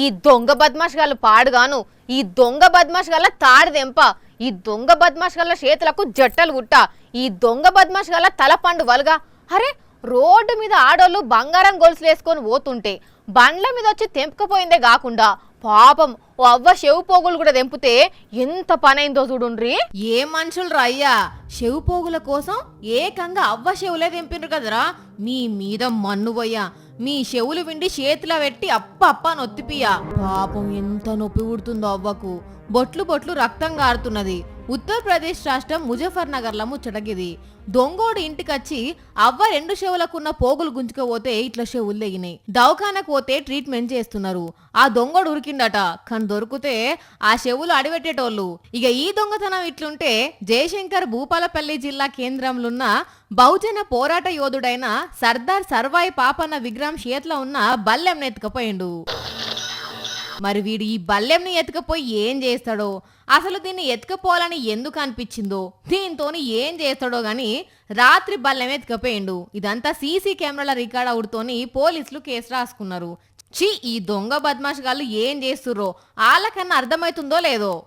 ఈ దొంగ బద్మాష్ గాళ్ళు పాడుగాను, ఈ దొంగ బద్మాష్ గల్ల తాడిదెంప, ఈ దొంగ బద్మాష్ గల్ల చేతులకు జట్టలు గుట్ట, ఈ దొంగ బద్మాష్ గల్ల తలపండు వల్గా. అరే రోడ్డు మీద ఆడోళ్ళు బంగారం గొలుసులు వేసుకొని పోతుంటే బండ్ల మీద వచ్చి తెంపుకపోయిందే కాకుండా పాపం ఓ అవ్వ చెవు పోగులు కూడా తెంపితే ఎంత పనైందో చూడుండ్రి. ఏ మనుషులు అయ్యా, చెవు పోగుల కోసం ఏకంగా అవ్వ చెవులే తెంపిండ్రు కదరా. మీ మీద మన్ను పోయ్యా, మీ చెవులు విండి చేతిలో పెట్టి అప్ప నొత్తిపియా. పాపం ఎంత నొప్పి పుడుతుందో అవ్వకు, బొట్లు బొట్లు రక్తం గారుతున్నది. ఉత్తరప్రదేశ్ రాష్ట్రం ముజఫర్ నగర్ ల ముచ్చటగిది. దొంగోడు ఇంటికొచ్చి అవ్వ 2 చెవులకున్న పోగులు గుంజుకపోతే ఇట్లా చెవులు తెగినాయి. దవాఖానకు పోతే ట్రీట్మెంట్ చేస్తున్నారు. ఆ దొంగోడు ఉరికిండట, కానీ దొరికితే ఆ చెవులు అడిపెట్టేటోళ్ళు. ఇక ఈ దొంగతనం ఇట్లుంటే జయశంకర్ భూపాలపల్లి జిల్లా కేంద్రంలోన్న బహుజన పోరాట యోధుడైన సర్దార్ సర్వాయి పాపన్న విగ్రహం చేతిలో ఉన్న బల్లెం ఎత్తుకపోయిండు. మరి వీడు ఈ బల్లెంని ఎత్తుకపోయి ఏం చేస్తాడో, అసలు దీన్ని ఎత్తుకపోవాలని ఎందుకు అనిపించిందో, దీంతోని ఏం చేస్తాడో గాని రాత్రి బల్లెం ఎత్తుకపోయిండు. ఇదంతా సీసీ కెమెరాల రికార్డ్ అవుడుతోని పోలీసులు కేసు రాసుకున్నారు. ఈ దొంగ బద్మాష్ గాళ్ళు ఏం చేస్తుర్రో వాళ్ళకన్నా అర్థమవుతుందో లేదో.